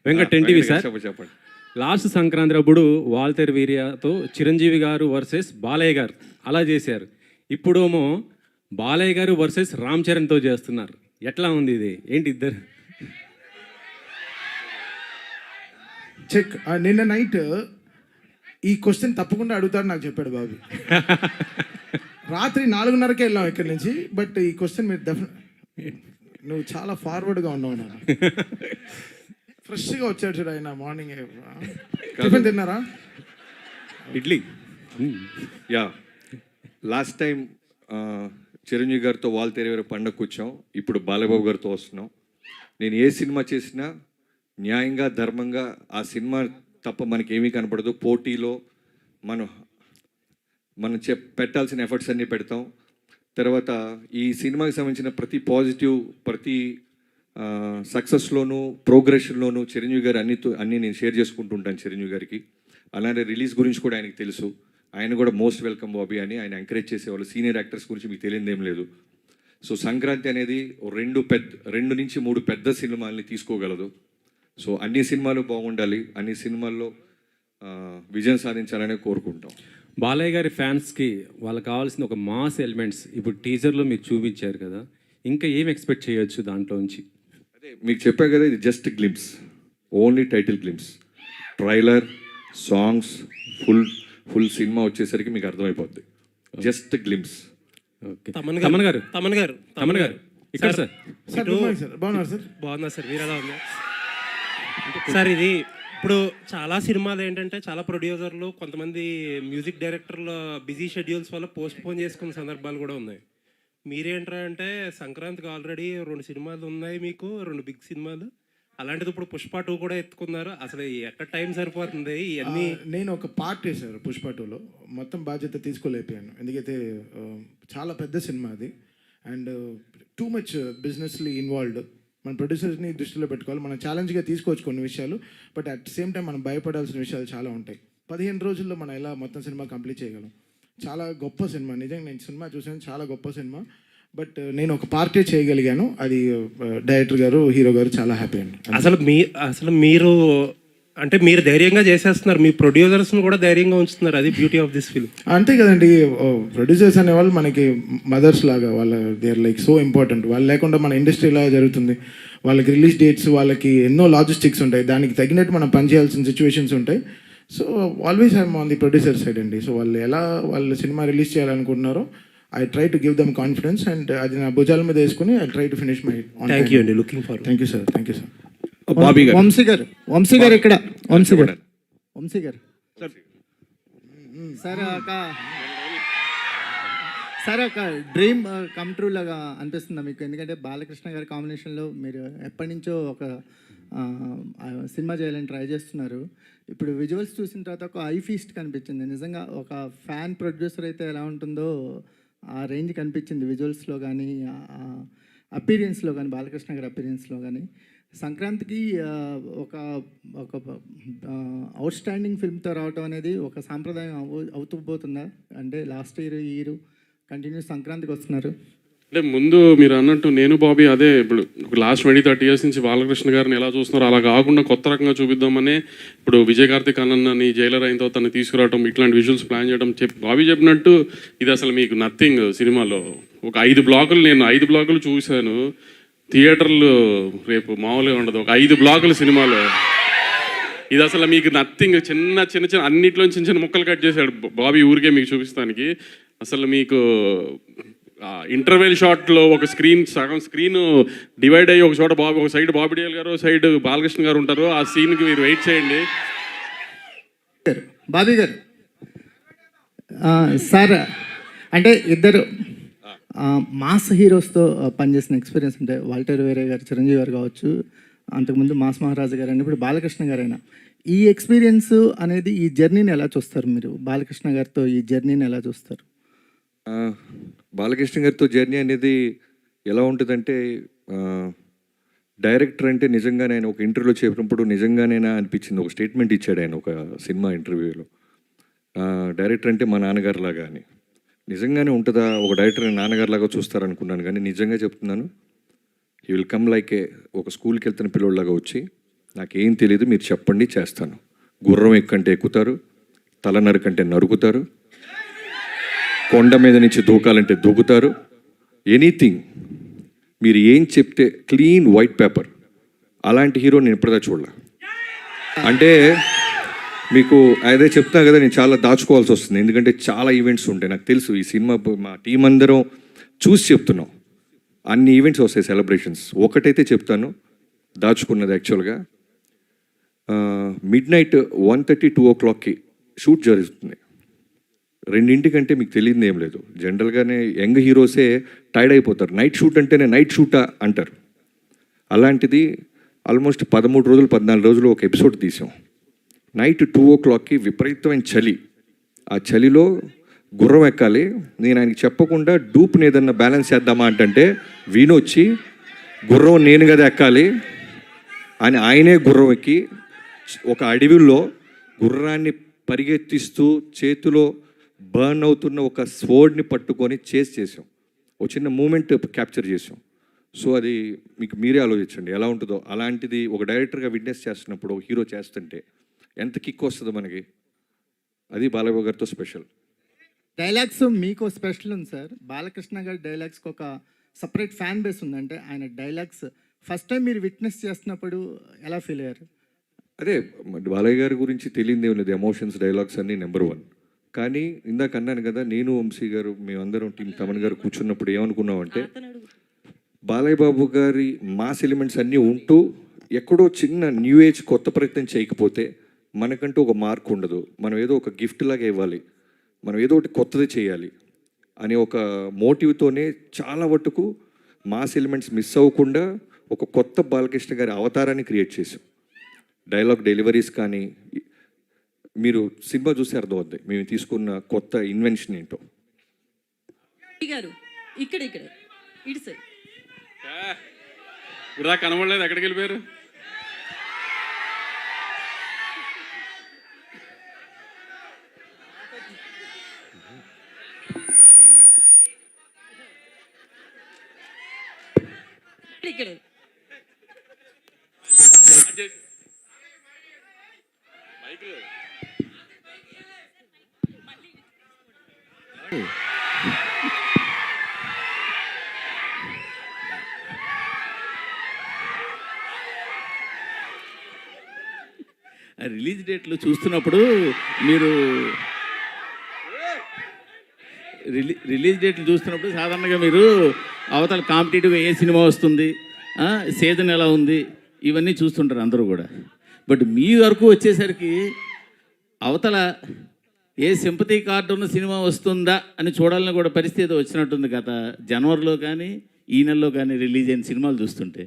Venkat NTV sir. చెప్పండి. Last Sankranti అప్పుడు వాల్తేర్ వీర్యతో చిరంజీవి గారు వర్సెస్ బాలయ్య గారు అలా చేశారు. ఇప్పుడేమో బాలయ్య గారు వర్సెస్ రామ్ చరణ్తో చేస్తున్నారు. ఎట్లా ఉంది ఇది? ఏంటి ఇద్దరు? చెక్. నిన్న నైట్ ఈ క్వశ్చన్ తప్పకుండా అడుగుతాడు నాకు చెప్పాడు బాబు. రాత్రి 4:30కే వెళ్ళాం ఇక్కడి నుంచి. బట్ ఈ క్వశ్చన్ మీరు నువ్వు చాలా ఫార్వర్డ్గా ఉన్నావు. నా ఫ్రెష్గా వచ్చాడు చూడు ఆయన మార్నింగ్. టిఫిన్ తిన్నారా? Idli. Yeah, last time Chiranjeevi గారితో వాల్తేరు గారి పండగ కూర్చాం. ఇప్పుడు బాలయ్యబాబు గారితో వస్తున్నాం. నేను ఏ సినిమా చేసినా న్యాయంగా ధర్మంగా ఆ సినిమా తప్ప మనకి ఏమీ కనపడదు. పోటీలో మనం పెట్టాల్సిన ఎఫర్ట్స్ అన్నీ పెడతాం. తర్వాత ఈ సినిమాకి సంబంధించిన ప్రతి పాజిటివ్, ప్రతి సక్సెస్లోనూ ప్రోగ్రెషన్లోనూ చిరంజీవి గారు అన్నీ నేను షేర్ చేసుకుంటూ ఉంటాను చిరంజీవి గారికి. అలానే రిలీజ్ గురించి కూడా ఆయనకి తెలుసు. ఆయన కూడా మోస్ట్ వెల్కమ్ బాబీ అని ఆయన ఎంకరేజ్ చేసేవాళ్ళు. సీనియర్ యాక్టర్స్ గురించి మీకు తెలియదేం లేదు. సో సంక్రాంతి అనేది 2 నుంచి 3 పెద్ద సినిమాల్ని తీసుకోగలదు. సో అన్ని సినిమాలు బాగుండాలి, అన్ని సినిమాల్లో విజయం సాధించాలని కోరుకుంటాం. బాలయ్య గారి ఫ్యాన్స్కి వాళ్ళకి కావాల్సిన ఒక మాస్ ఎలిమెంట్స్ ఇప్పుడు టీజర్లో మీరు చూపించారు కదా, ఇంకా ఏం ఎక్స్పెక్ట్ చేయొచ్చు దాంట్లోంచి? అదే మీకు చెప్పా కదా, ఇది just glimpse, only title glimpse. Trailer, songs, full cinema వచ్చేసరికి మీకు అర్థమైపోద్ది. Just glimpse. ఓకే. తమన్ గారు ఇక్కడ సార్. బాగున్నారు సార్. బాగున్నా సార్, మీరు ఎలా ఉన్నారు సార్? ఇది ఇప్పుడు చాలా సినిమాలు ఏంటంటే చాలా ప్రొడ్యూసర్లు, కొంతమంది మ్యూజిక్ డైరెక్టర్లు బిజీ షెడ్యూల్స్ వల్ల పోస్ట్ పోన్ చేసుకున్న సందర్భాలు కూడా ఉన్నాయి. మీరేంట్రా అంటే సంక్రాంతికి ఆల్రెడీ 2 సినిమాలు ఉన్నాయి మీకు, 2 బిగ్ సినిమాలు. అలాంటిది ఇప్పుడు పుష్ప 2 కూడా ఎత్తుకున్నారు. అసలు ఎక్కడ టైం సరిపోతుంది ఇవన్నీ? నేను ఒక పార్ట్ చేశాను పుష్ప 2లో. మొత్తం బాధ్యత తీసుకోలేకపోయాను, ఎందుకైతే చాలా పెద్ద సినిమా అది. And too much businessly involved. మన ప్రొడ్యూసర్స్ని దృష్టిలో పెట్టుకోవాలి. మనం ఛాలెంజ్గా తీసుకోవచ్చు కొన్ని విషయాలు, బట్ అట్ సేమ్ టైం మనం భయపడాల్సిన విషయాలు చాలా ఉంటాయి. 15 రోజుల్లో మనం ఎలా మొత్తం సినిమా కంప్లీట్ చేయగలం? చాలా గొప్ప సినిమా, నిజంగా నేను సినిమా చూసాను, చాలా గొప్ప సినిమా. బట్ నేను ఒక పార్టీ చేయగలిగాను, అది డైరెక్టర్ గారు, హీరో గారు చాలా హ్యాపీ అండి. అసలు మీరు అంటే మీరు ధైర్యంగా చేసేస్తున్నారు, మీ ప్రొడ్యూసర్స్ని కూడా ధైర్యంగా ఉంచుతున్నారు. అది బ్యూటీ ఆఫ్ దిస్ ఫిల్మ్. అంతే కదండి, ప్రొడ్యూసర్స్ అనేవాళ్ళు మనకి మదర్స్ లాగా. They are like so important. వాళ్ళు లేకుండా మన ఇండస్ట్రీ ఇలా జరుగుతుంది. వాళ్ళకి రిలీజ్ డేట్స్, వాళ్ళకి ఎన్నో లాజిస్టిక్స్ ఉంటాయి, దానికి తగినట్టు మనం పనిచేయాల్సిన సిచ్యువేషన్స్ ఉంటాయి. So always I'm on the producer side అండి. సో వాళ్ళు సినిమా రిలీజ్ చేయాలనుకుంటున్నారో I try to give them confidence, and అది నా భుజాల మీద వేసుకుని I try to finish my. Thank you అండి, looking forward. Thank you sir. Thank you sir. Vamshi గారు ఇక్కడ. వంశీ గారు సార్ ఒక డ్రీమ్ కమ్ ట్రూ లాగా అనిపిస్తుందా మీకు? ఎందుకంటే బాలకృష్ణ గారి కాంబినేషన్లో మీరు ఎప్పటి నుంచో ఒక సినిమా చేయాలని ట్రై చేస్తున్నారు. ఇప్పుడు విజువల్స్ చూసిన తర్వాత ఒక ఐ ఫీస్ట్ కనిపించింది. నిజంగా ఒక ఫ్యాన్ ప్రొడ్యూసర్ అయితే ఎలా ఉంటుందో ఆ రేంజ్ కనిపించింది విజువల్స్లో కానీ, అపీరియన్స్లో కానీ, బాలకృష్ణ గారి అపీరియన్స్లో కానీ. సంక్రాంతికి ఒక అవుట్ స్టాండింగ్ ఫిల్మ్తో రావటం అనేది ఒక సాంప్రదాయం అవుతూ పోతుందా? అంటే లాస్ట్ ఇయర్ కంటిన్యూస్ సంక్రాంతికి వస్తున్నారు. అంటే ముందు మీరు అన్నట్టు నేను బాబీ అదే ఇప్పుడు లాస్ట్ 20-30 ఇయర్స్ నుంచి బాలకృష్ణ గారిని ఎలా చూస్తున్నారు అలా కాకుండా కొత్త రకంగా చూపిద్దామని ఇప్పుడు విజయ్ కార్తిక్ అన్నని జైలర్ అయిన తర్వాత తను తీసుకురావడం, ఇట్లాంటి విజువల్స్ ప్లాన్ చేయడం. బాబీ చెప్పినట్టు ఇది అసలు మీకు నథింగ్. సినిమాలో ఒక 5 బ్లాకులు, నేను 5 బ్లాకులు చూశాను. థియేటర్లు రేపు మామూలుగా ఉండదు, ఒక 5 బ్లాకులు సినిమాలో. ఇది అసలు మీకు నథింగ్. చిన్న అన్నిట్లో చిన్న ముక్కలు కట్ చేశాడు బాబీ ఊరికే మీకు చూపిస్తానికి. అసలు మీకు ఇంటర్వెల్ షాట్లో ఒక సగం స్క్రీన్ డివైడ్ అయ్యి ఒక చోట ఒక సైడ్ బాబీ డియోల్ గారు, సైడ్ బాలకృష్ణ గారు ఉంటారు. ఆ సీన్కి మీరు వెయిట్ చేయండి. బాబీ గారు సార్, అంటే ఇద్దరు మాస్ హీరోస్తో పనిచేసిన ఎక్స్పీరియన్స్ అంటే వాల్టర్ వేరే గారు, చిరంజీవి గారు కావచ్చు, అంతకుముందు మాస్ మహారాజు గారు అయినా, ఇప్పుడు బాలకృష్ణ గారైనా, ఈ ఎక్స్పీరియన్స్ అనేది ఈ జర్నీని ఎలా చూస్తారు మీరు? బాలకృష్ణ గారితో ఈ జర్నీని ఎలా చూస్తారు? బాలకృష్ణ గారితో జర్నీ అనేది ఎలా ఉంటుందంటే, డైరెక్టర్ అంటే నిజంగానే ఆయన ఒక ఇంటర్వ్యూలో చెప్పినప్పుడు నిజంగానేనా అనిపించింది. ఒక స్టేట్మెంట్ ఇచ్చాడు ఆయన ఒక సినిమా ఇంటర్వ్యూలో, డైరెక్టర్ అంటే మా నాన్నగారిలాగా అని. నిజంగానే ఉంటుందా? ఒక డైరెక్టర్ నాన్నగారిలాగా చూస్తారనుకున్నాను, కానీ నిజంగా చెప్తున్నాను, హీ విల్ కమ్ లైక్ ఒక స్కూల్కి వెళ్తున్న పిల్లోళ్ళలాగా వచ్చి నాకేం తెలియదు, మీరు చెప్పండి చేస్తాను. గుర్రం ఎక్కంటే ఎక్కుతారు, తల నరకంటే నరుకుతారు, కొండ మీద నుంచి దూకాలంటే దూకుతారు, ఎనీథింగ్ మీరు ఏం చెప్తే క్లీన్ వైట్ పేపర్. అలాంటి హీరో నేను ఇప్పటిదా చూడలే. అంటే మీకు అదే చెప్తున్నా కదా, నేను చాలా దాచుకోవాల్సి వస్తుంది, ఎందుకంటే చాలా ఈవెంట్స్ ఉంటాయి. నాకు తెలుసు ఈ సినిమా మా టీం అందరం చూసి చెప్తున్నాం, అన్ని ఈవెంట్స్ వస్తాయి, సెలబ్రేషన్స్. ఒకటైతే చెప్తాను, దాచుకున్నది యాక్చువల్గా మిడ్ నైట్ 1:30, 2 o'clockకి షూట్ జరుగుతుంది. 2:00 మీకు తెలియదు ఏం లేదు. జనరల్గానే యంగ్ హీరోసే టైర్డ్ అయిపోతారు, నైట్ షూట్ అంటేనే నైట్ షూటా అంటారు. అలాంటిది ఆల్మోస్ట్ 13 రోజులు 14 రోజులు ఒక ఎపిసోడ్ తీసాం. నైట్ 2 o'clockకి విపరీతమైన చలి, ఆ చలిలో గుర్రం ఎక్కాలి. నేను ఆయనకి చెప్పకుండా డూప్ని ఏదన్నా బ్యాలెన్స్ చేద్దామా అంటే వీణొచ్చి గుర్రం నేను కదా ఎక్కాలి అని ఆయనే గుర్రం ఎక్కి ఒక అడవిలో గుర్రాన్ని పరిగెత్తిస్తూ చేతిలో బర్న్ అవుతున్న ఒక స్వోర్డ్ని పట్టుకొని చేసాం. ఒక చిన్న మూమెంట్ క్యాప్చర్ చేసాం. సో అది మీకు మీరే ఆలోచించండి ఎలా ఉంటుందో. అలాంటిది ఒక డైరెక్టర్గా విట్నెస్ చేస్తున్నప్పుడు, ఒక హీరో చేస్తుంటే ఎంత కిక్ వస్తుందో మనకి. అది బాలయ్య గారితో స్పెషల్. డైలాగ్స్ మీకు స్పెషల్ ఉంది సార్. బాలకృష్ణ గారి డైలాగ్స్కి ఒక సపరేట్ ఫ్యాన్ బేస్ ఉంది. అంటే ఆయన డైలాగ్స్ ఫస్ట్ టైం మీరు విట్నెస్ చేస్తున్నప్పుడు ఎలా ఫీల్ అయ్యారు? అదే బాలయ్య గారి గురించి తెలియదు ఏం లేదు, ఎమోషన్స్ డైలాగ్స్ అన్నీ నెంబర్ 1. కానీ ఇందాక అన్నాను కదా, నేను వంశీ గారు మేమందరం టీం తమన్ గారు కూర్చున్నప్పుడు ఏమనుకున్నామంటే, బాలయ్య బాబు గారి మాస్ ఎలిమెంట్స్ అన్నీ ఉంటూ ఎక్కడో చిన్న న్యూ ఏజ్ కొత్త ప్రయత్నం చేయకపోతే మనకంటూ ఒక మార్క్ ఉండదు. మనం ఏదో ఒక గిఫ్ట్ లాగా ఇవ్వాలి, మనం ఏదో ఒకటి కొత్తది చేయాలి అనే ఒక మోటివ్తోనే చాలా మటుకు మాస్ ఎలిమెంట్స్ మిస్ అవ్వకుండా ఒక కొత్త బాలకృష్ణ గారి అవతారాన్ని క్రియేట్ చేసాం. డైలాగ్ డెలివరీస్ కానీ మీరు సినిమా చూసి అర్థమవుద్ది మేము తీసుకున్న కొత్త ఇన్వెన్షన్ ఏంటో. గారు ఇక్కడ ఇటు సైడ్ ఇప్పుడు కనబడలేదు, ఎక్కడికి వెళ్ళిపోయారు? ఇక్కడ రిలీజ్ డేట్లు చూస్తున్నప్పుడు మీరు రిలీజ్ డేట్లు చూస్తున్నప్పుడు సాధారణంగా మీరు అవతల కాంపిటేటివ్ ఏ సినిమా వస్తుంది, సీజన్ ఎలా ఉంది, ఇవన్నీ చూస్తుంటారు అందరూ కూడా. బట్ మీ వరకు వచ్చేసరికి అవతల ఏ సింపతి కార్డు ఉన్న సినిమా వస్తుందా అని చూడాలని కూడా పరిస్థితి వచ్చినట్టుంది గత జనవరిలో కానీ ఈ నెలలో కానీ రిలీజ్ అయిన సినిమాలు చూస్తుంటే.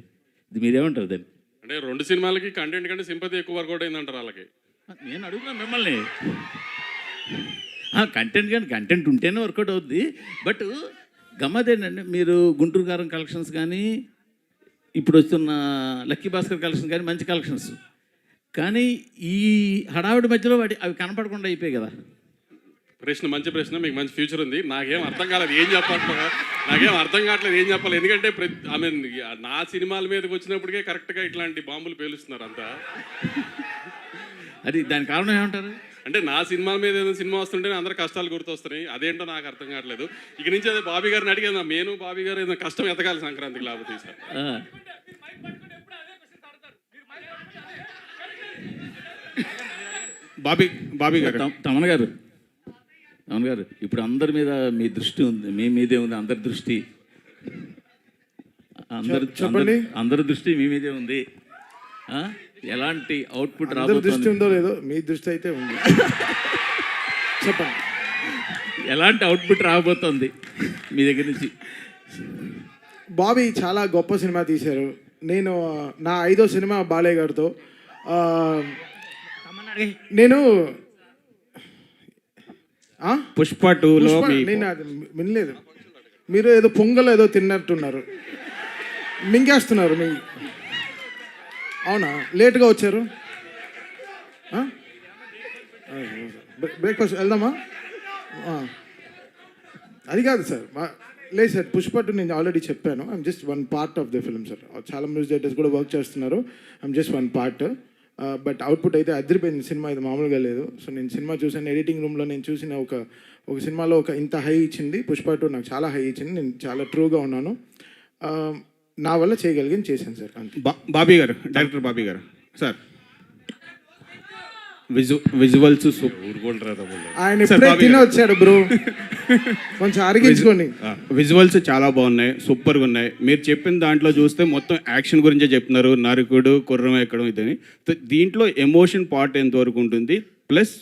ఇది మీరేమంటారు దాన్ని? అంటే 2 సినిమాలకి కంటెంట్ కంటే సింపతి ఎక్కువ వర్కౌట్ అయిందంటారు వాళ్ళకి. నేను అడుగుతున్నాను మిమ్మల్ని. కంటెంట్ కానీ కంటెంట్ ఉంటేనే వర్కౌట్ అవుద్ది. బట్ గమ్మతేంటంటే మీరు గుంటూరు కారం కలెక్షన్స్ కానీ ఇప్పుడు వస్తున్న లక్కీ భాస్కర్ కలెక్షన్స్ కానీ మంచి కలెక్షన్స్, కానీ ఈ హడావిడి మధ్యలో అవి కనపడకుండా అయిపోయాయి కదా. ప్రశ్న మంచి ప్రశ్న, మీకు మంచి ఫ్యూచర్ ఉంది. నాకేం అర్థం కాలేదు ఏం కావట్లేదు ఏం చెప్పాలి. ఎందుకంటే నా సినిమాల మీదకి వచ్చినప్పటికే కరెక్ట్గా ఇట్లాంటి బాంబులు పేలుస్తున్నారు అంతా. అది దాని కారణం ఏమంటారు? అంటే నా సినిమాల మీద ఏదైనా సినిమా వస్తుంటే అందరు కష్టాలు గుర్తొస్తున్నాయి. అదేంటో నాకు అర్థం కావట్లేదు. ఇక నుంచి అదే బాబీ గారిని అడిగాను, నేను బాబీ గారు ఏదైనా కష్టం ఎతకాలి సంక్రాంతికి లేకపోతే సార్. బాబీ గారు తమన్ గారు ఇప్పుడు అందరి మీద మీ దృష్టి ఉంది, మీ మీదే ఉంది అందరి దృష్టి. అందరి దృష్టి మీ మీదే ఉంది. ఎలాంటి అవుట్పుట్ దృష్టి ఉందో లేదో మీ దృష్టి అయితే ఉంది. చెప్పండి, ఎలాంటి అవుట్పుట్ రాబోతుంది మీ దగ్గర నుంచి? బాబీ చాలా గొప్ప సినిమా తీశారు. నేను నా 5వ సినిమా బాలయ్య గారితో. నేను పుష్ప 2లో నేను అది వినలేదు. మీరు ఏదో పొంగల్ ఏదో తిన్నట్టున్నారు, మింగేస్తున్నారు. అవునా, లేట్గా వచ్చారు. బ్రేక్ఫాస్ట్ వెళ్దామా? అది కాదు సార్, లేదు సార్. పుష్ప 2 నేను ఆల్రెడీ చెప్పాను. I'm just 1 part of the film sir. చాలా మ్యూజిక్ డైరెక్టర్స్ కూడా వర్క్ చేస్తున్నారు. I'm just 1 part. But output అయితే అదిరిపోయింది. సినిమా ఇది మామూలుగా లేదు. సో నేను సినిమా చూసాను, ఎడిటింగ్ రూమ్లో నేను చూసిన ఒక సినిమాలో ఇంత హై ఇచ్చింది పుష్ప 2 నాకు చాలా హై ఇచ్చింది. నేను చాలా ట్రూగా ఉన్నాను. నా వల్ల చేయగలిగింది చేశాను సార్, అంతే. బాబీ గారు, డైరెక్టర్ బాబీ గారు సార్, విజువల్స్ ఆయన ఇప్పుడే తినే వచ్చాడు బ్రో, కొంచెం అరిగించుకోండి. విజువల్స్ చాలా బాగున్నాయి, సూపర్గా ఉన్నాయి. మీరు చెప్పిన దాంట్లో చూస్తే మొత్తం యాక్షన్ గురించే చెప్తున్నారు, నరుకుడు కుర్రం ఎక్కడం ఇదని. దీంట్లో ఎమోషన్ పార్ట్ ఎంతవరకు ఉంటుంది, ప్లస్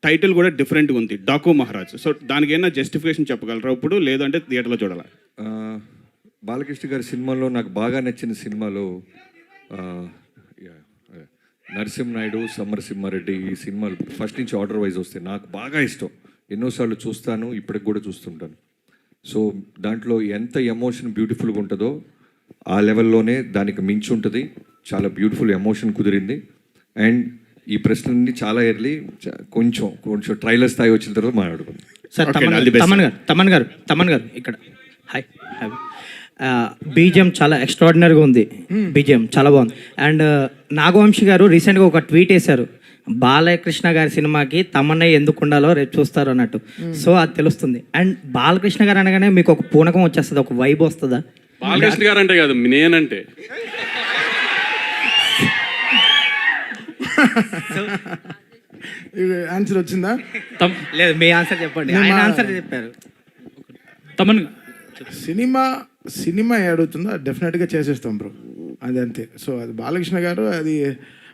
టైటిల్ కూడా డిఫరెంట్గా ఉంది, డాకు మహారాజ్. సో దానికి ఏమైనా జస్టిఫికేషన్ చెప్పగలరా ఇప్పుడు, లేదంటే థియేటర్లో చూడాలా? బాలకృష్ణ గారి సినిమాలో నాకు బాగా నచ్చిన సినిమాలో నరసింహనాయుడు, సమరసింహారెడ్డి, ఈ సినిమాలు ఫస్ట్ నుంచి ఆర్డర్ వైజ్ వస్తాయి. నాకు బాగా ఇష్టం, ఎన్నోసార్లు చూస్తాను, ఇప్పటికి కూడా చూస్తుంటాను. సో దాంట్లో ఎంత ఎమోషన్ బ్యూటిఫుల్గా ఉంటుందో ఆ లెవెల్లోనే దానికి మించి ఉంటుంది. చాలా బ్యూటిఫుల్ ఎమోషన్ కుదిరింది. అండ్ ఈ ప్రశ్నలన్నీ చాలా ఎర్లీ, కొంచెం ట్రైలర్ స్థాయి వచ్చిన తర్వాత మాట్లాడుకుందాం. సార్ తమన్ గారు ఇక్కడ హాయ్. బీజిఎం చాలా ఎక్స్ట్రాడినరీగా ఉంది, బీజిఎం చాలా బాగుంది. అండ్ నాగవంశి గారు రీసెంట్గా ఒక ట్వీట్ వేశారు, బాలకృష్ణ గారి సినిమాకి తమన్నా ఎందుకు ఉండాలో రేపు చూస్తారు అన్నట్టు. సో అది తెలుస్తుంది. అండ్ బాలకృష్ణ గారు అనగానే మీకు ఒక పూనకం వచ్చేస్తుంది, ఒక వైబ్ వస్తుందా? బాలకృష్ణ గారు అంటే కాదు, నేనంటే ఆన్సర్ వచ్చిందా? లేదు, మీ ఆన్సర్ చెప్పండి. ఆయన ఆన్సర్ చెప్పారు. సినిమా అడుగుతుందో డెఫినెట్గా చేసేస్తాం బ్రో, అది అంతే. సో అది బాలకృష్ణ గారు, అది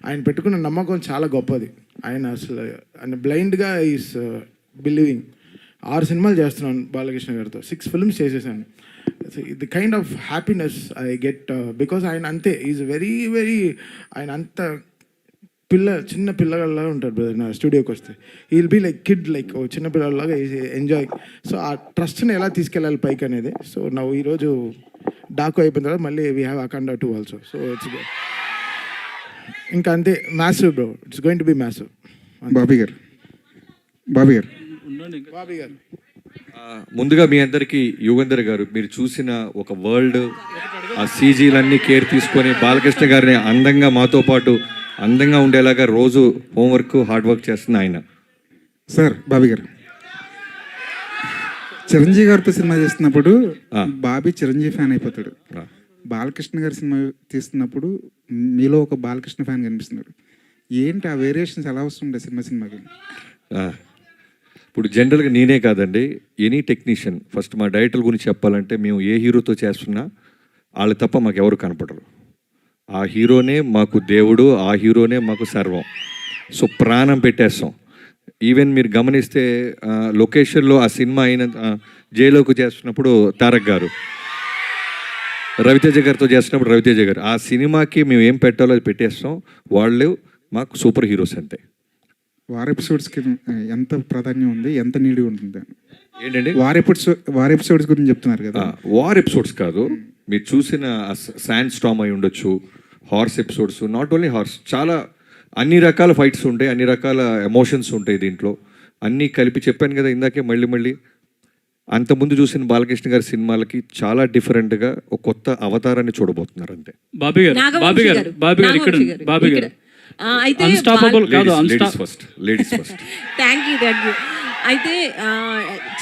ఆయన పెట్టుకున్న నమ్మకం చాలా గొప్పది. ఆయన బ్లైండ్గా ఈస్ బిలీవింగ్. 6 సినిమాలు చేస్తున్నాను బాలకృష్ణ గారితో, 6 ఫిల్మ్స్ చేసేసాను. The kind of happiness I get because ఆయన అంతే, ఈజ్ వెరీ ఆయన అంత చిన్న పిల్లగాళ్ళలాగా ఉంటారు బ్రదర్. నా స్టూడియోకి వస్తే will be like kid, like ఓ చిన్న పిల్లలాగా ఎంజాయ్. సో ఆ ట్రస్ట్ని ఎలా తీసుకెళ్ళాలి పైకి అనేది. సో నా ఈరోజు డాకు అయిపోయిన తర్వాత మళ్ళీ we have Akhanda 2 also. So it's ఇంకా అంతే, massive bro, it's going to be massive. Bobby గారు ముందుగా మీ అందరికీ యుగంధర్ గారు, మీరు చూసిన ఒక వరల్డ్, ఆ సీజీలన్నీ కేర్ తీసుకొని బాలకృష్ణ గారిని అందంగా మాతో పాటు అందంగా ఉండేలాగా రోజు హోంవర్క్ హార్డ్ వర్క్ చేస్తున్న ఆయన. సార్ బాబీ గారు, చిరంజీవి గారితో సినిమా చేస్తున్నప్పుడు బాబీ చిరంజీవి ఫ్యాన్ అయిపోతాడు. బాలకృష్ణ గారి సినిమా తీస్తున్నప్పుడు మీలో ఒక బాలకృష్ణ ఫ్యాన్ కనిపిస్తున్నాడు. ఏంటి ఆ వేరియేషన్స్ ఎలా వస్తుండే సినిమాకి? ఇప్పుడు జనరల్గా నేనే కాదండి, ఎనీ టెక్నీషియన్, ఫస్ట్ మా డైరెక్టర్ గురించి చెప్పాలంటే, మేము ఏ హీరోతో చేస్తున్నా వాళ్ళు తప్ప మాకు ఎవరు కనపడరు. ఆ హీరోనే మాకు దేవుడు, ఆ హీరోనే మాకు సర్వం. సో ప్రాణం పెట్టేస్తాం. ఈవెన్ మీరు గమనిస్తే లొకేషన్లో ఆ సినిమా అయిన జైలోకి చేస్తున్నప్పుడు తారక్ గారు, రవితేజ గారితో చేస్తున్నప్పుడు రవితేజ గారు, ఆ సినిమాకి మేము ఏం పెట్టాలో అది పెట్టేస్తాం. వాళ్ళు మాకు సూపర్ హీరోస్ అంతే. వార్ ఎపిసోడ్స్కి ఎంత ప్రాధాన్యం ఉంది, ఎంత నీడి ఉంటుంది ఏంటండి? వార్ ఎపిసోడ్స్ గురించి చెప్తున్నారు కదా. వార్ ఎపిసోడ్స్ కాదు, మీరు చూసిన శాండ్ స్టామ్ అయి ఉండొచ్చు, horse episodes, not only horse, చాలా అన్ని రకాల ఫైట్స్ ఉంటాయి, అన్ని రకాల ఎమోషన్స్ ఉంటాయి దీంట్లో. అన్నీ కలిపి చెప్పాను కదా ఇందాకే, మళ్ళీ అంతకుముందు చూసిన బాలకృష్ణ గారి సినిమాలకి చాలా డిఫరెంట్గా ఒక కొత్త అవతారాన్ని చూడబోతున్నారు అంతే. Ladies first. Thank you. అయితే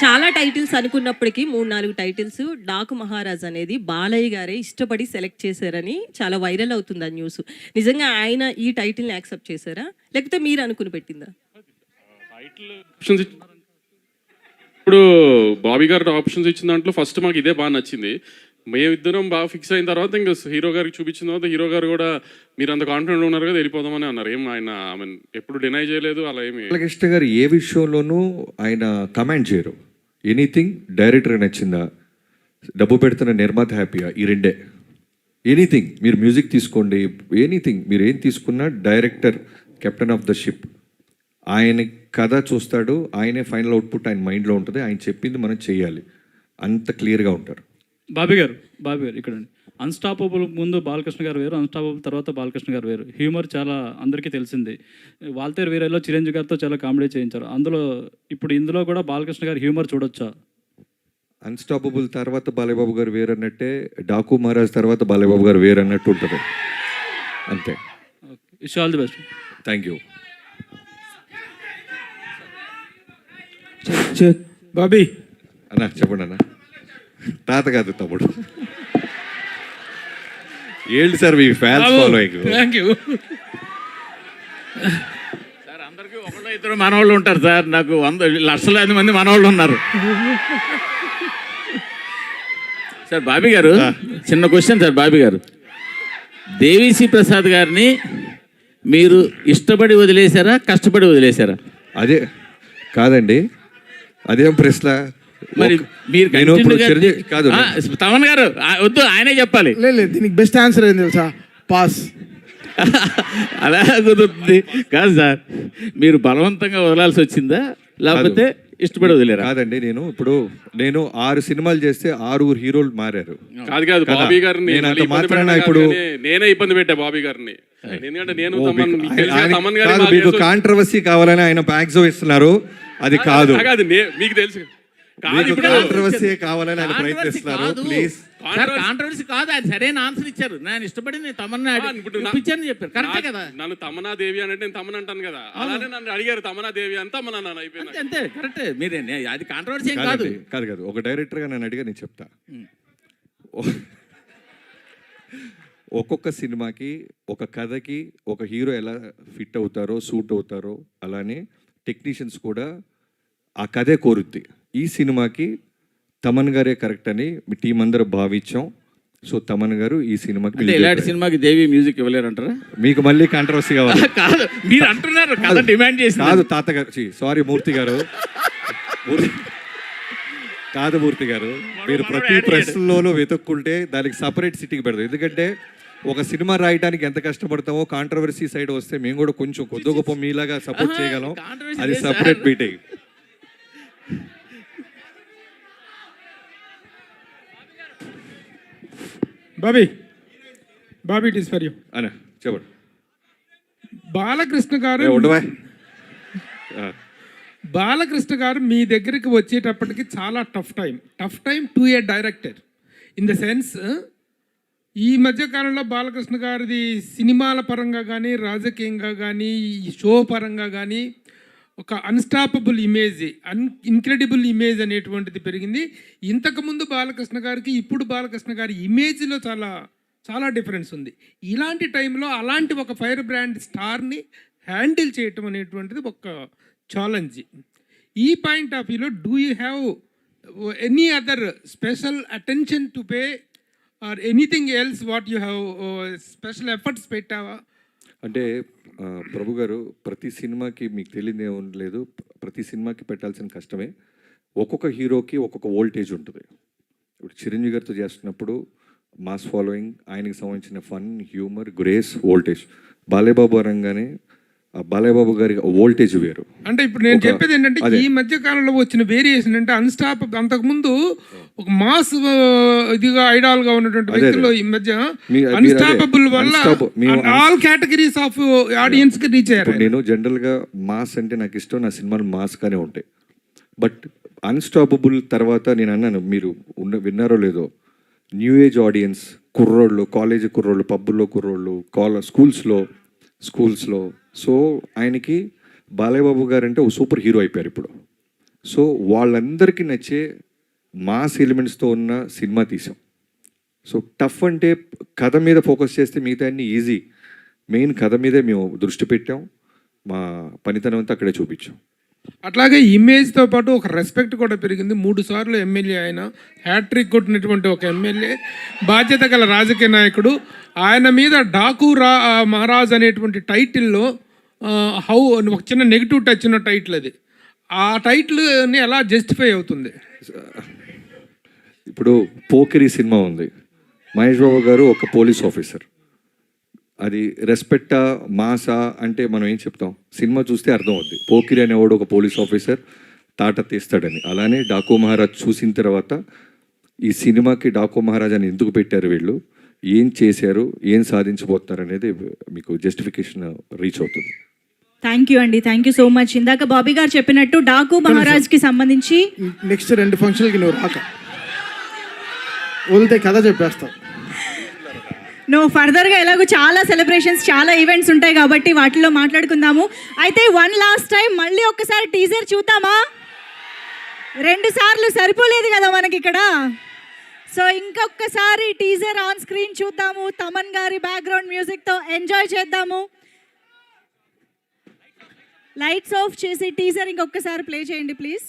చాలా టైటిల్స్ అనుకున్నప్పటికీ 3-4 టైటిల్స్ డాకు మహారాజ్ అనేది బాలయ్య గారే ఇష్టపడి సెలెక్ట్ చేశారని చాలా వైరల్ అవుతుంది ఆ న్యూస్. నిజంగా ఆయన ఈ టైటిల్ని యాక్సెప్ట్ చేశారా, లేకపోతే మీరు అనుకుని పెట్టిందా? ఇప్పుడు బాబీ గారు ఆప్షన్స్ ఇచ్చిన దాంట్లో ఫస్ట్ మాకు ఇదే బాగా నచ్చింది. మేమిద్దరం బాగా ఫిక్స్ అయిన తర్వాత ఇంకా హీరో గారికి చూపించిన తర్వాత హీరో గారు కూడా మీరు అంత కాన్ఫిడెంట్ ఉన్నారు కదా వెళ్ళిపోదామని అన్నారు. ఏం ఆయన ఎప్పుడు డినై చేయలేదు అలా ఏమి. బాలకృష్ణ గారు ఏ విషయంలోనూ ఆయన కమెంట్ చేయరు. ఎనీథింగ్ డైరెక్టర్ నచ్చిందా, డబ్బు పెడుతున్న నిర్మాత హ్యాపీయా, ఈ రెండే. ఎనీథింగ్ మీరు మ్యూజిక్ తీసుకోండి, ఎనీథింగ్ మీరు ఏం తీసుకున్నా director captain of the ship. ఆయన కథ చూస్తాడు, ఆయనే ఫైనల్ అవుట్పుట్ ఆయన మైండ్లో ఉంటుంది, ఆయన చెప్పింది మనం చేయాలి, అంత క్లియర్గా ఉంటారు. బాబీ గారు ఇక్కడ అన్స్టాపబుల్ ముందు బాలకృష్ణ గారు వేరు, అన్స్టాపబుల్ తర్వాత బాలకృష్ణ గారు వేరు. హ్యూమర్ చాలా అందరికీ తెలిసింది. వాల్తేరు వీరలో చిరంజీవి గారితో చాలా కామెడీ చేయించారు. ఇందులో కూడా బాలకృష్ణ గారి హ్యూమర్ చూడొచ్చా? అన్స్టాపబుల్ తర్వాత బాలయ్యబాబు గారు వేరు అన్నట్టే, డాకు మహారాజ్ తర్వాత బాలయ్యబాబు గారు వేరు అన్నట్టు ఉంటుంది అంతే. Wish all the best. Thank you. Bobby అన్న చెప్పండి అన్న. తాత కాదు తమ్ముడు. ఏంటి sir me fans following? Thank you. Sir అందరికీ ఒకళ్ళు ఇద్దరు మనవాళ్ళు ఉంటారు సార్. నాకు 100 లక్షలాది మంది మనవాళ్ళు ఉన్నారు. సార్ బాబీ గారు, చిన్న క్వశ్చన్ సార్. బాబీ గారు, దేవిశ్రీ ప్రసాద్ గారిని మీరు ఇష్టపడి వదిలేశారా, కష్టపడి వదిలేశారా? అదే కాదండి, అదేం ప్రశ్న. మరి మీరు నేను ఇప్పుడు చిరంజీవి కాదు. తమన్ గారు వద్దు, ఆయనే చెప్పాలి. లేదు దీనికి బెస్ట్ ఆన్సర్ ఏం తెలుసా? పాస్. అలా కుదురుతుంది కాదు సార్. మీరు బలవంతంగా వదలాల్సి వచ్చిందా, లేకపోతే ఇష్టపడి వదిలేరా? కాదండి, నేను 6 సినిమాలు చేస్తే 6 హీరోలు మారారు. కాదు బాబీ గారిని నేను అంత మళ్ళీ ఇబ్బంది మాత్రాన పెట్టడం ఇప్పుడు కాదు, నేనే ఇబ్బంది పెట్టా బాబీ గారిని. ఎందుకంటే నేను తమన్ గారి కాదు, మీకు కాంట్రవర్సీ కావాలని ఆయన బ్యాగ్జో ఇస్తున్నారు. అది కాదు, మీకు తెలుసు. కాంట్రవర్సీ కావాలని ఆయన ప్రయత్నిస్తున్నారు. ప్లీజ్ కాంట్రవర్సీ కాదు, అది సరైన ఆన్సర్ ఇచ్చారు. నేను ఇష్టపడి నేను తమన్నా ఇప్పించాను చెప్పారు. కరెక్టే కదా. నన్ను తమన్నా దేవి అంటే నేను తమన్ అంటాను కదా, అలానే నన్ను అడిగారు తమన్నా దేవి అని తమన్నా నన్ను అయిపోయింది. అంతే కరెక్టే. మీరే అది కాంట్రవర్సీ ఏం కాదు. కాదు ఒక డైరెక్టర్గా నన్ను అడిగా నేను చెప్తా. ఒక్కొక్క సినిమాకి, ఒక కథకి ఒక హీరో ఎలా ఫిట్ అవుతారో, సూట్ అవుతారో, అలానే టెక్నీషియన్స్ కూడా ఆ కథే కోరుద్ది. ఈ సినిమాకి తమన్ గారే కరెక్ట్ అని మీ టీం అందరూ భావించాం. సో తమన్ గారు ఈ సినిమాకి, ఇలాంటి సినిమాకి దేవి మ్యూజిక్ ఇవ్వలేరంటారా? మీకు మళ్ళీ కాంట్రవర్సీ కావాలి? కాదు, మీరు అంటున్నారు కదా, డిమాండ్ చేసి. కాదు తాతగారు, సారీ మూర్తి గారు, కాదు మూర్తి గారు, మీరు ప్రతి ప్రశ్నలోనూ వెతుక్కుంటే దానికి సపరేట్ సిటీకి పెడతాం. ఎందుకంటే ఒక సినిమా రాయడానికి ఎంత కష్టపడతామో, కాంట్రవర్సీ సైడ్ వస్తే మేము కూడా కొంచెం కొద్ది గొప్ప మీలాగా సపోర్ట్ చేయగలం. అది separate meeting. Bobby it is for you. అన్న చెప్పండి. బాలకృష్ణ గారు బాలకృష్ణ గారు మీ దగ్గరికి వచ్చేటప్పటికి చాలా tough time to A director. In the sense, ఈ మధ్యకాలంలో బాలకృష్ణ గారిది సినిమాల పరంగా కానీ, రాజకీయంగా కానీ, షో పరంగా కానీ ఒక అన్స్టాపబుల్ ఇమేజ్, ఇన్క్రెడిబుల్ ఇమేజ్ అనేటువంటిది పెరిగింది. ఇంతకుముందు బాలకృష్ణ గారికి ఇప్పుడు బాలకృష్ణ గారి ఇమేజ్లో చాలా చాలా డిఫరెన్స్ ఉంది. ఇలాంటి టైంలో అలాంటి ఒక ఫైర్ బ్రాండ్ స్టార్ని హ్యాండిల్ చేయటం అనేటువంటిది ఒక ఛాలెంజ్. ఈ పాయింట్ ఆఫ్ వ్యూలో do you have any other special attention to pay or anything else what you have special efforts పెట్టావా? అంటే ప్రభు గారు, ప్రతి సినిమాకి మీకు తెలియదు ఏం లేదు, ప్రతి సినిమాకి పెట్టాల్సిన కష్టమే. ఒక్కొక్క హీరోకి ఒక్కొక్క వోల్టేజ్ ఉంటుంది. ఇప్పుడు చిరంజీవి గారితో చేస్తున్నప్పుడు మాస్ ఫాలోయింగ్, ఆయనకి సంబంధించిన fun, humour, grace, voltage. Balebabu అనగానే బాలేబాబు గారి వోల్టేజ్ వేరు. అంటే ఇప్పుడు నేను చెప్పేది ఏంటంటే, ఈ మధ్య కాలంలో వచ్చిన వేరియేషన్ అంటే అన్స్టాపబుల్. అంతకుముందు ఒక మాస్ ఇదిగా ఐడాల్ గా ఉన్నటువంటి వ్యక్తులు ఈ మధ్య అన్స్టాపబుల్ వల్ల ఆల్ కేటగిరీస్ ఆఫ్ ఆడియన్స్ కి రీచ్ అయ్యారు. నేను జనరల్ గా మాస్ అంటే నాకు ఇష్టం, నా సినిమాలు మాస్ గానే ఉంటాయి. బట్ అన్స్టాపబుల్ తర్వాత నేను అన్నాను, మీరు విన్నారో లేదో, న్యూ ఏజ్ ఆడియన్స్, కుర్రోళ్ళు, కాలేజీ కుర్రోళ్ళు, పబ్బుల్లో కుర్రోళ్ళు, స్కూల్స్లో. సో ఆయనకి బాలయ్యబాబు గారు అంటే ఒక సూపర్ హీరో అయిపోయారు ఇప్పుడు. సో వాళ్ళందరికీ నచ్చే మాస్ ఎలిమెంట్స్తో ఉన్న సినిమా తీసాం. సో టఫ్ అంటే కథ మీద ఫోకస్ చేస్తే మిగతా అన్ని ఈజీ. మెయిన్ కథ మీదే మేము దృష్టి పెట్టాం, మా పనితనం అంతా అక్కడే చూపించాం. అట్లాగే ఇమేజ్తో పాటు ఒక రెస్పెక్ట్ కూడా పెరిగింది. 3 సార్లు ఎమ్మెల్యే ఆయన, హ్యాట్రిక్ కొట్టినటువంటి ఒక ఎమ్మెల్యే, బాధ్యత గల రాజకీయ నాయకుడు. ఆయన మీద డాకు మహారాజ్ అనేటువంటి టైటిల్లో ఒక చిన్న నెగిటివ్ టచ్ ఉన్న టైటిల్ అది. ఆ టైటిల్ని ఎలా జస్టిఫై అవుతుంది? ఇప్పుడు పోకిరి సినిమా ఉంది, మహేష్ బాబు గారు ఒక పోలీస్ ఆఫీసర్. అది రెస్పెక్టా, మాసా అంటే మనం ఏం చెప్తాం, సినిమా చూస్తే అర్థం అవుద్ది. పోకిరి అనేవాడు ఒక పోలీస్ ఆఫీసర్ తాట తీస్తాడని. అలానే డాకు మహారాజ్ చూసిన తర్వాత ఈ సినిమాకి డాకు మహారాజ్ అని ఎందుకు పెట్టారు, వీళ్ళు ఏం చేశారు, ఏం సాధించబోతున్నారు అనేది మీకు జస్టిఫికేషన్ రీచ్ అవుతుంది. థ్యాంక్ యూ అండి, థ్యాంక్ యూ సో మచ్. ఇందాక బాబీ గారు చెప్పినట్టు డాకు మహారాజ్కి సంబంధించి నెక్స్ట్ 2 ఫంక్షన్లకి నువ్వు రాక వదిలితే కథ చెప్పేస్తావు. నో ఫర్దర్గా ఎలాగో చాలా సెలబ్రేషన్స్ చాలా ఈవెంట్స్ ఉంటాయి కాబట్టి వాటిలో మాట్లాడుకుందాము. అయితే వన్ లాస్ట్ టైం మళ్ళీ ఒక్కసారి టీజర్ చూద్దామా? 2 సార్లు సరిపోలేదు కదా మనకి ఇక్కడ. సో ఇంకొకసారి టీజర్ ఆన్ స్క్రీన్ చూద్దాము. తమన్ గారి బ్యాక్గ్రౌండ్ మ్యూజిక్తో ఎంజాయ్ చేద్దాము. లైట్స్ ఆఫ్ చేసి టీజర్ ఇంకొకసారి ప్లే చేయండి ప్లీజ్.